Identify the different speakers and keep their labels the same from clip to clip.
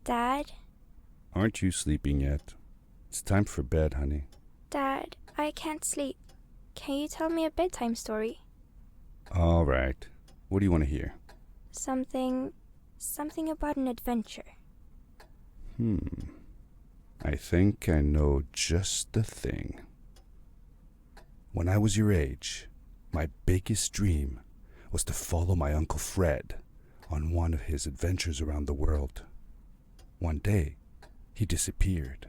Speaker 1: Dad?
Speaker 2: Aren't you sleeping yet? It's time for bed, honey.
Speaker 1: Dad, I can't sleep. Can you tell me a bedtime story?
Speaker 2: All right. What do you want to hear?
Speaker 1: Something about an adventure.
Speaker 2: I think I know just the thing. When I was your age, my biggest dream was to follow my Uncle Fred on one of his adventures around the world. One day, he disappeared.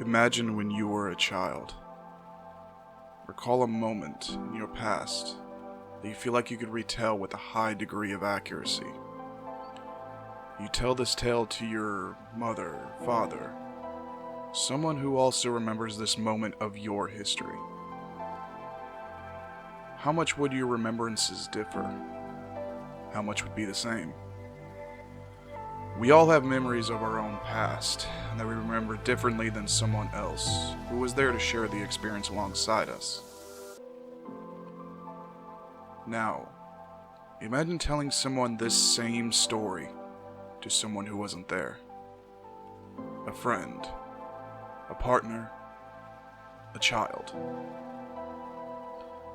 Speaker 3: Imagine when you were a child. Recall a moment in your past that you feel like you could retell with a high degree of accuracy. You tell this tale to your mother, father, someone who also remembers this moment of your history. How much would your remembrances differ? How much would be the same? We all have memories of our own past, and that we remember differently than someone else who was there to share the experience alongside us. Now, imagine telling someone this same story to someone who wasn't there. A friend, a partner, a child.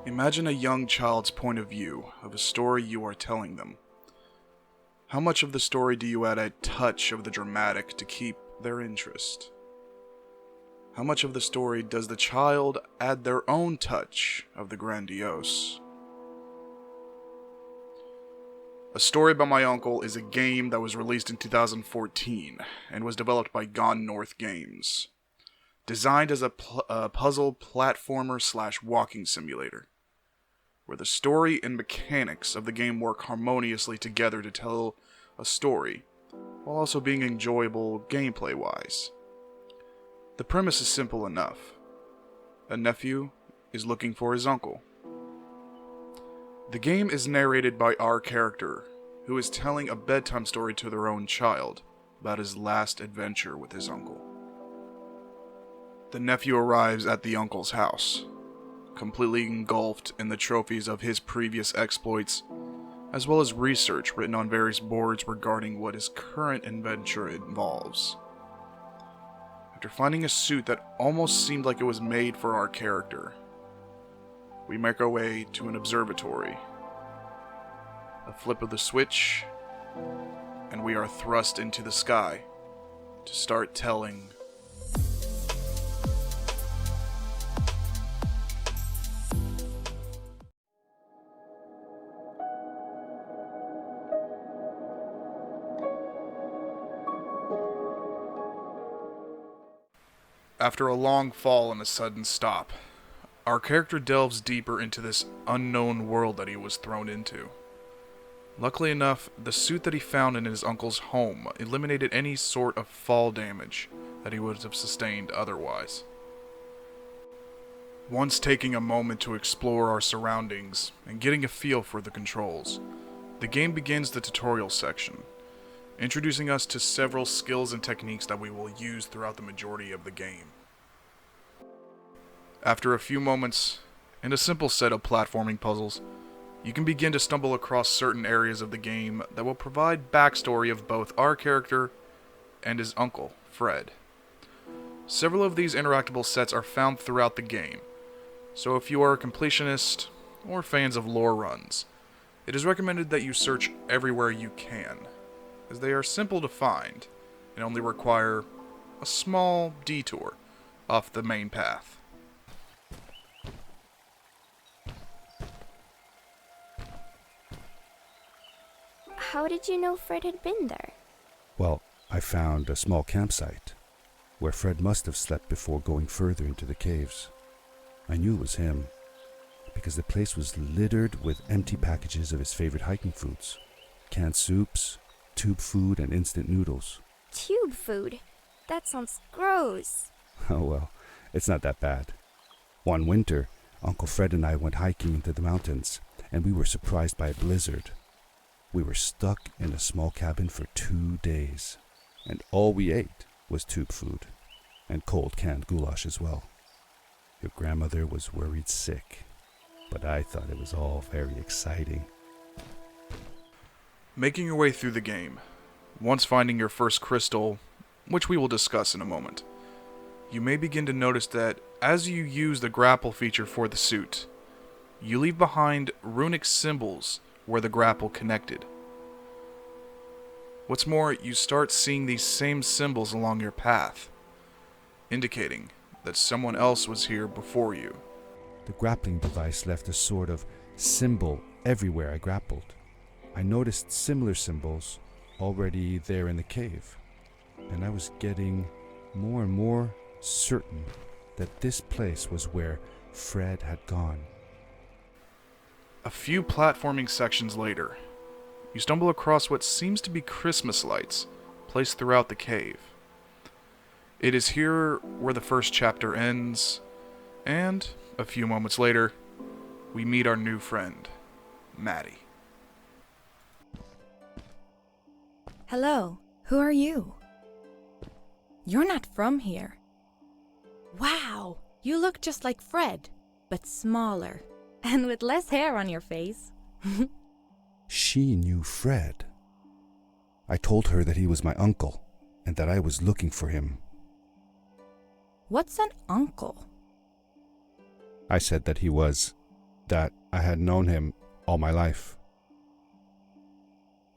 Speaker 3: Imagine a young child's point of view of a story you are telling them. How much of the story do you add a touch of the dramatic to keep their interest? How much of the story does the child add their own touch of the grandiose? A Story About My Uncle is a game that was released in 2014 and was developed by Gone North Games. Designed as a puzzle platformer / walking simulator, where the story and mechanics of the game work harmoniously together to tell a story, while also being enjoyable gameplay-wise. The premise is simple enough. A nephew is looking for his uncle. The game is narrated by our character, who is telling a bedtime story to their own child about his last adventure with his uncle. The nephew arrives at the uncle's house, completely engulfed in the trophies of his previous exploits, as well as research written on various boards regarding what his current adventure involves. After finding a suit that almost seemed like it was made for our character, we make our way to an observatory. A flip of the switch, and we are thrust into the sky to start telling After a long fall and a sudden stop, our character delves deeper into this unknown world that he was thrown into. Luckily enough, the suit that he found in his uncle's home eliminated any sort of fall damage that he would have sustained otherwise. Once taking a moment to explore our surroundings and getting a feel for the controls, the game begins the tutorial section, introducing us to several skills and techniques that we will use throughout the majority of the game. After a few moments, and a simple set of platforming puzzles, you can begin to stumble across certain areas of the game that will provide backstory of both our character and his uncle, Fred. Several of these interactable sets are found throughout the game, so if you are a completionist or fans of lore runs, it is recommended that you search everywhere you can, as they are simple to find and only require a small detour off the main path.
Speaker 1: How did you know Fred had been there?
Speaker 2: Well, I found a small campsite where Fred must have slept before going further into the caves. I knew it was him because the place was littered with empty packages of his favorite hiking foods. Canned soups, tube food, and instant noodles.
Speaker 1: Tube food? That sounds gross.
Speaker 2: Oh well, it's not that bad. One winter, Uncle Fred and I went hiking into the mountains, and we were surprised by a blizzard. We were stuck in a small cabin for 2 days, and all we ate was tube food, and cold canned goulash as well. Your grandmother was worried sick, but I thought it was all very exciting.
Speaker 3: Making your way through the game, once finding your first crystal, which we will discuss in a moment, you may begin to notice that as you use the grapple feature for the suit, you leave behind runic symbols where the grapple connected. What's more, you start seeing these same symbols along your path, indicating that someone else was here before you.
Speaker 2: The grappling device left a sort of symbol everywhere I grappled. I noticed similar symbols already there in the cave, and I was getting more and more certain that this place was where Fred had gone.
Speaker 3: A few platforming sections later, you stumble across what seems to be Christmas lights placed throughout the cave. It is here where the first chapter ends, and a few moments later, we meet our new friend, Maddie.
Speaker 4: Hello, who are you? You're not from here. Wow, you look just like Fred, but smaller, and with less hair on your face.
Speaker 2: She knew Fred. I told her that he was my uncle, and that I was looking for him.
Speaker 4: What's an uncle?
Speaker 2: I said that that I had known him all my life.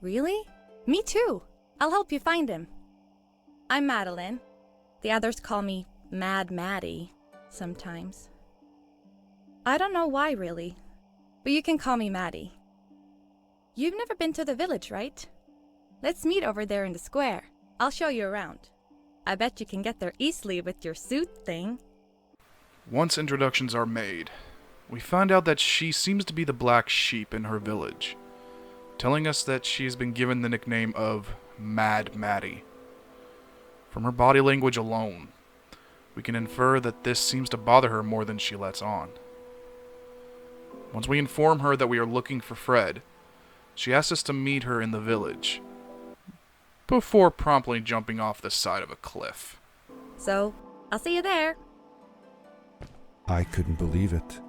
Speaker 4: Really? Me too. I'll help you find him. I'm Madeline. The others call me Mad Maddie sometimes. I don't know why really, but you can call me Maddie. You've never been to the village, right? Let's meet over there in the square. I'll show you around. I bet you can get there easily with your suit thing.
Speaker 3: Once introductions are made, we find out that she seems to be the black sheep in her village, telling us that she has been given the nickname of Mad Maddie. From her body language alone, we can infer that this seems to bother her more than she lets on. Once we inform her that we are looking for Fred, she asks us to meet her in the village, before promptly jumping off the side of a cliff.
Speaker 4: So, I'll see you there.
Speaker 2: I couldn't believe it.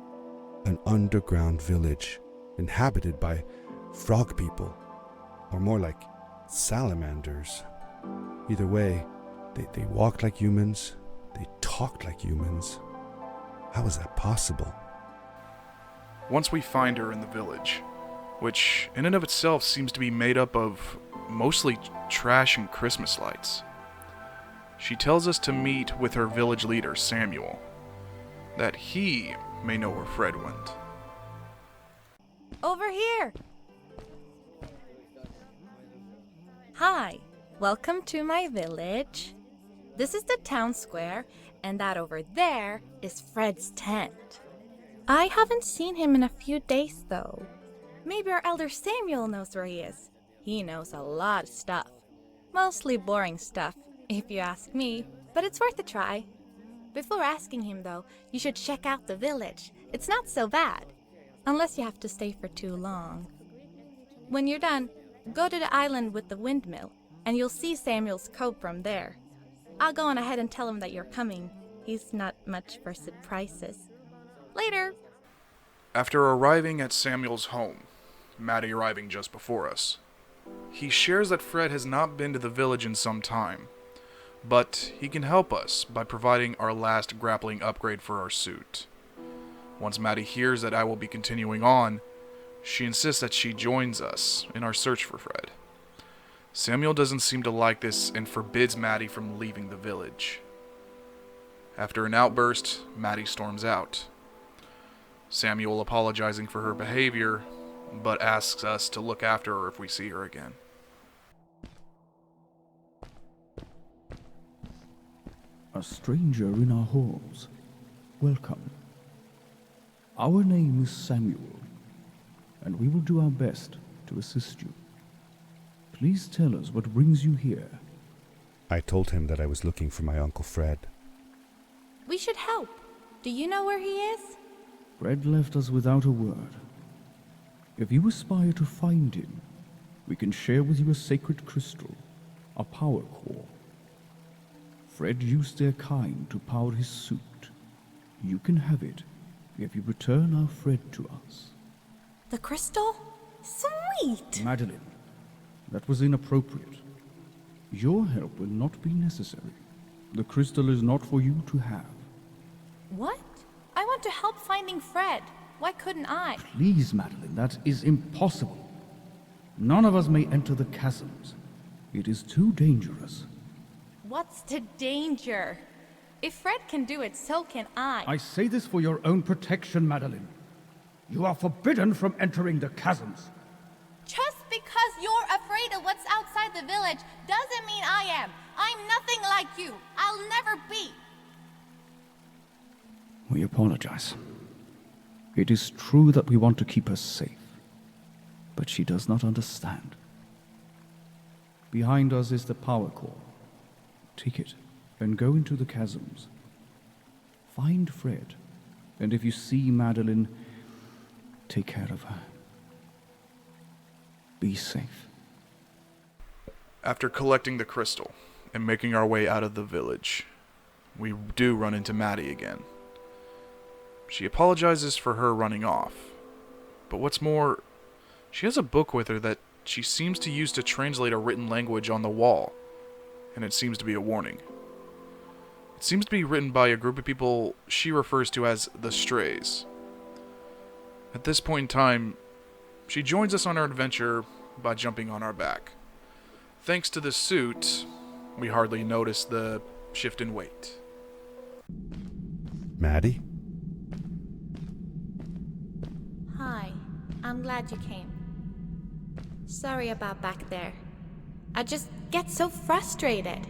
Speaker 2: An underground village, inhabited by frog people, or more like salamanders. Either way, they walked like humans, they talked like humans. How is that possible?
Speaker 3: Once we find her in the village, which in and of itself seems to be made up of mostly trash and Christmas lights, she tells us to meet with her village leader, Samuel, that he may know where Fred went.
Speaker 4: Over here! Hi, welcome to my village. This is the town square, and that over there is Fred's tent. I haven't seen him in a few days, though. Maybe our elder Samuel knows where he is. He knows a lot of stuff. Mostly boring stuff, if you ask me, but it's worth a try. Before asking him, though, you should check out the village. It's not so bad, unless you have to stay for too long. When you're done, go to the island with the windmill, and you'll see Samuel's cove from there. I'll go on ahead and tell him that you're coming. He's not much for surprises. Later!
Speaker 3: After arriving at Samuel's home, Maddie arriving just before us, he shares that Fred has not been to the village in some time, but he can help us by providing our last grappling upgrade for our suit. Once Maddie hears that I will be continuing on, she insists that she joins us in our search for Fred. Samuel doesn't seem to like this and forbids Maddie from leaving the village. After an outburst, Maddie storms out. Samuel apologizing for her behavior, but asks us to look after her if we see her again.
Speaker 5: A stranger in our halls. Welcome. Our name is Samuel, and we will do our best to assist you. Please tell us what brings you here.
Speaker 2: I told him that I was looking for my Uncle Fred.
Speaker 4: We should help. Do you know where he is?
Speaker 5: Fred left us without a word. If you aspire to find him, we can share with you a sacred crystal, a power core. Fred used their kind to power his suit. You can have it if you return our Fred to us.
Speaker 4: The crystal? Sweet!
Speaker 5: Madeline, that was inappropriate. Your help will not be necessary. The crystal is not for you to have.
Speaker 4: What? I want to help finding Fred. Why couldn't I?
Speaker 5: Please, Madeline, that is impossible. None of us may enter the chasms. It is too dangerous.
Speaker 4: What's the danger? If Fred can do it, so can I.
Speaker 5: I say this for your own protection, Madeline. You are forbidden from entering the chasms.
Speaker 4: Just because you're afraid of what's outside the village doesn't mean I am. I'm nothing like you. I'll never be.
Speaker 5: We apologize. It is true that we want to keep her safe, but she does not understand. Behind us is the power core. Take it and go into the chasms. Find Fred, and if you see Madeline, take care of her. Be safe.
Speaker 3: After collecting the crystal and making our way out of the village, we do run into Maddie again. She apologizes for her running off, but what's more, she has a book with her that she seems to use to translate a written language on the wall, and it seems to be a warning. It seems to be written by a group of people she refers to as the Strays. At this point in time, she joins us on our adventure by jumping on our back. Thanks to the suit, we hardly notice the shift in weight.
Speaker 2: Maddie?
Speaker 4: Hi, I'm glad you came. Sorry about back there. I just get so frustrated.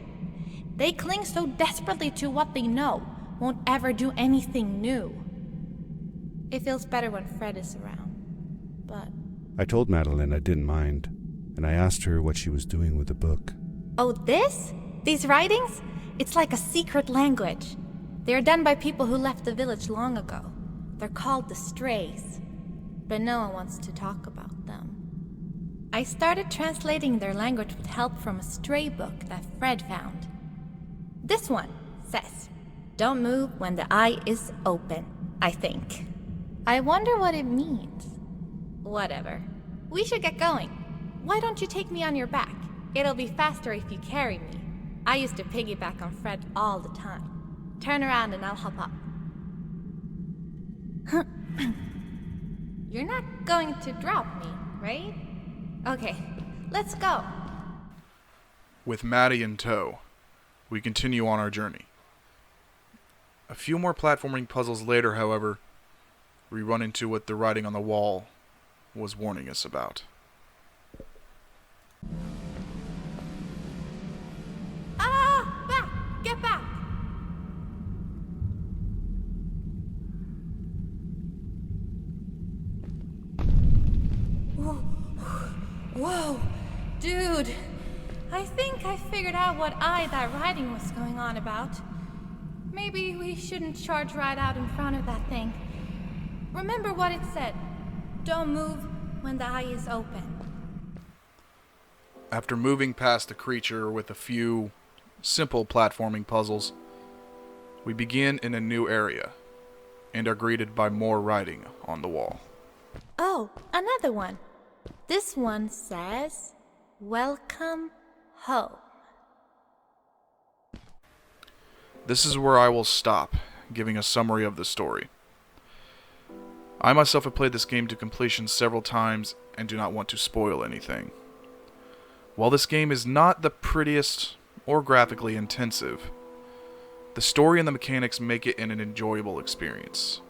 Speaker 4: They cling so desperately to what they know, won't ever do anything new. It feels better when Fred is around, but...
Speaker 2: I told Madeline I didn't mind, and I asked her what she was doing with the book.
Speaker 4: Oh, this? These writings? It's like a secret language. They are done by people who left the village long ago. They're called the Strays, but no one wants to talk about them. I started translating their language with help from a stray book that Fred found. This one says, "Don't move when the eye is open," I think. I wonder what it means. Whatever. We should get going. Why don't you take me on your back? It'll be faster if you carry me. I used to piggyback on Fred all the time. Turn around and I'll hop up. You're not going to drop me, right? Okay, let's go.
Speaker 3: With Maddie in tow, we continue on our journey. A few more platforming puzzles later, however, we run into what the writing on the wall was warning us about.
Speaker 4: Ah! Back! Get back! Whoa! Dude! I think I figured out what that writing was going on about. Maybe we shouldn't charge right out in front of that thing. Remember what it said. Don't move when the eye is open.
Speaker 3: After moving past the creature with a few simple platforming puzzles, we begin in a new area and are greeted by more writing on the wall.
Speaker 4: Oh, another one. This one says, "Welcome home."
Speaker 3: This is where I will stop, giving a summary of the story. I myself have played this game to completion several times and do not want to spoil anything. While this game is not the prettiest or graphically intensive, the story and the mechanics make it an enjoyable experience.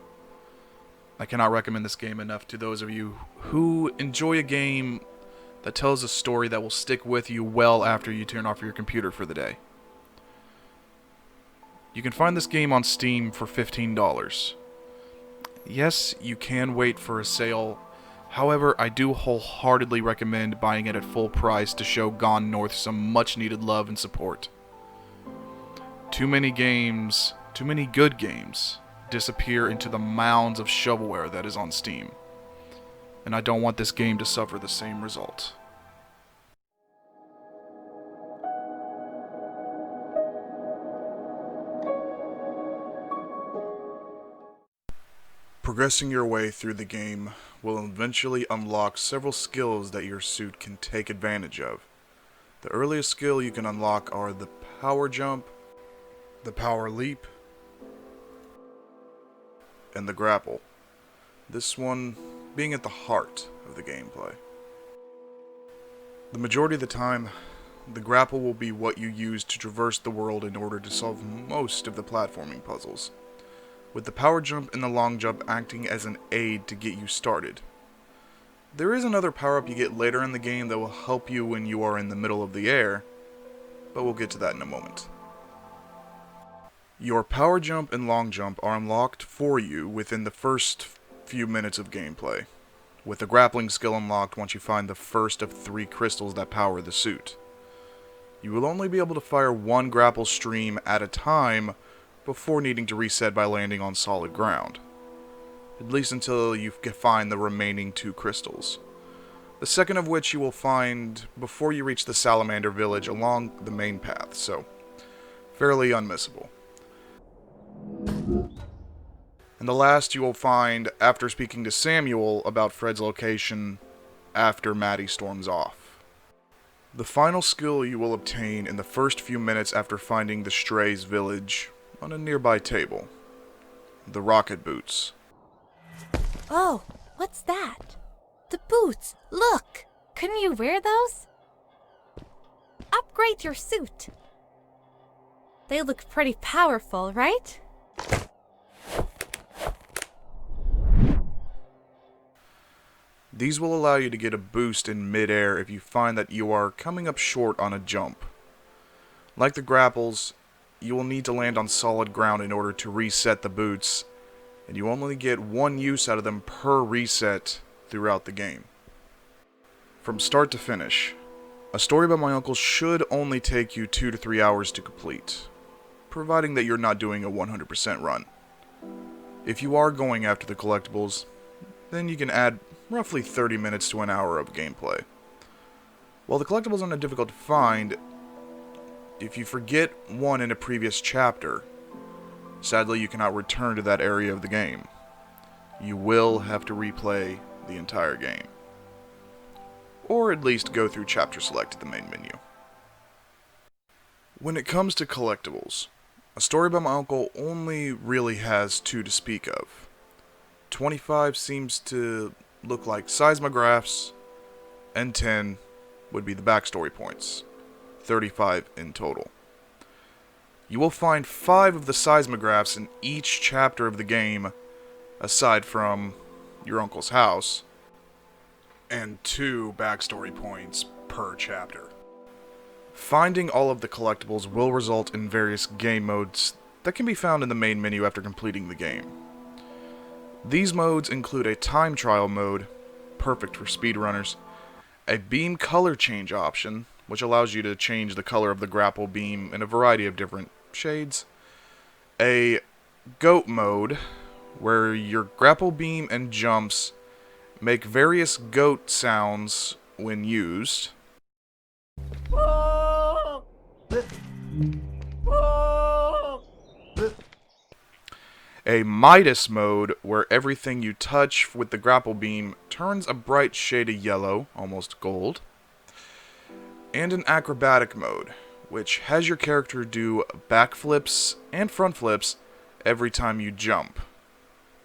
Speaker 3: I cannot recommend this game enough to those of you who enjoy a game that tells a story that will stick with you well after you turn off your computer for the day. You can find this game on Steam for $15. Yes, you can wait for a sale. However, I do wholeheartedly recommend buying it at full price to show Gone North some much needed love and support. Too many good games, disappear into the mounds of shovelware that is on Steam. And I don't want this game to suffer the same result. Progressing your way through the game will eventually unlock several skills that your suit can take advantage of. The earliest skill you can unlock are the power jump, the power leap, and the grapple. This one being at the heart of the gameplay. The majority of the time, the grapple will be what you use to traverse the world in order to solve most of the platforming puzzles, with the power jump and the long jump acting as an aid to get you started. There is another power-up you get later in the game that will help you when you are in the middle of the air, but we'll get to that in a moment. Your power jump and long jump are unlocked for you within the first few minutes of gameplay, with the grappling skill unlocked once you find the first of 3 crystals that power the suit. You will only be able to fire one grapple stream at a time before needing to reset by landing on solid ground, at least until you find the remaining 2 crystals, the second of which you will find before you reach the Salamander village along the main path, so fairly unmissable. And the last you will find after speaking to Samuel about Fred's location after Maddie storms off. The final skill you will obtain in the first few minutes after finding the Stray's village on a nearby table. The rocket boots.
Speaker 4: Oh, what's that? The boots! Look! Couldn't you wear those? Upgrade your suit! They look pretty powerful, right?
Speaker 3: These will allow you to get a boost in midair if you find that you are coming up short on a jump. Like the grapples, you will need to land on solid ground in order to reset the boots, and you only get 1 use out of them per reset throughout the game. From start to finish, A Story About My Uncle should only take you 2 to 3 hours to complete, providing that you're not doing a 100% run. If you are going after the collectibles, then you can add roughly 30 minutes to an hour of gameplay. While the collectibles aren't difficult to find, if you forget one in a previous chapter, sadly you cannot return to that area of the game. You will have to replay the entire game. Or at least go through chapter select at the main menu. When it comes to collectibles, A Story About My Uncle only really has 2 to speak of. 25 seems to look like seismographs, and 10 would be the backstory points. 35 in total. You will find 5 of the seismographs in each chapter of the game, aside from your uncle's house, and 2 backstory points per chapter. Finding all of the collectibles will result in various game modes that can be found in the main menu after completing the game. These modes include a time trial mode, perfect for speedrunners, a beam color change option, which allows you to change the color of the grapple beam in a variety of different shades, a goat mode, where your grapple beam and jumps make various goat sounds when used, a Midas mode, where everything you touch with the grapple beam turns a bright shade of yellow, almost gold, and an acrobatic mode, which has your character do backflips and front flips every time you jump,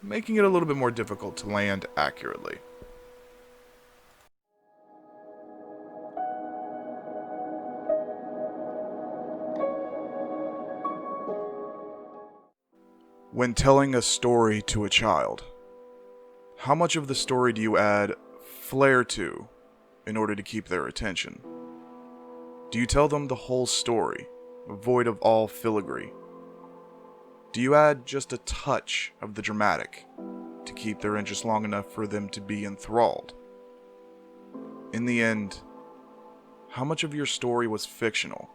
Speaker 3: making it a little bit more difficult to land accurately. When telling a story to a child, how much of the story do you add flair to in order to keep their attention? Do you tell them the whole story, void of all filigree? Do you add just a touch of the dramatic to keep their interest long enough for them to be enthralled. In the end, how much of your story was fictional?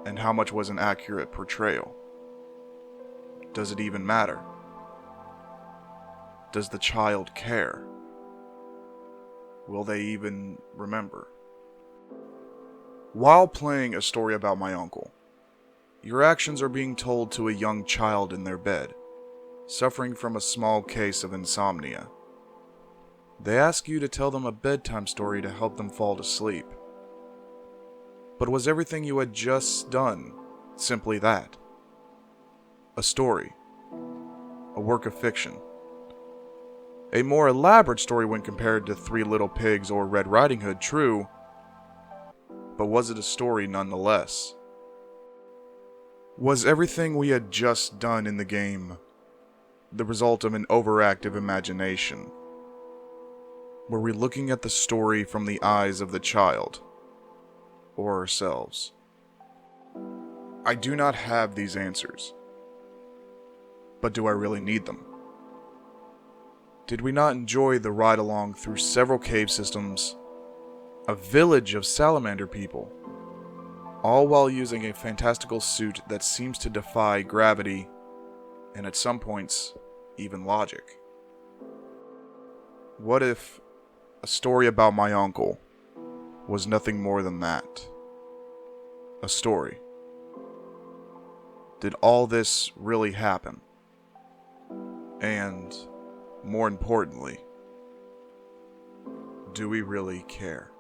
Speaker 3: And how much was an accurate portrayal? Does it even matter? Does the child care? Will they even remember? While playing a story about my uncle, your actions are being told to a young child in their bed, suffering from a small case of insomnia. They ask you to tell them a bedtime story to help them fall to sleep. But was everything you had just done simply that? A story. A work of fiction. A more elaborate story when compared to Three Little Pigs or Red Riding Hood, true, but was it a story nonetheless? Was everything we had just done in the game the result of an overactive imagination? Were we looking at the story from the eyes of the child, or ourselves? I do not have these answers, but do I really need them? Did we not enjoy the ride along through several cave systems, a village of salamander people, all while using a fantastical suit that seems to defy gravity and at some points, even logic? What if a story about my uncle was nothing more than that? A story. Did all this really happen? And, more importantly, do we really care?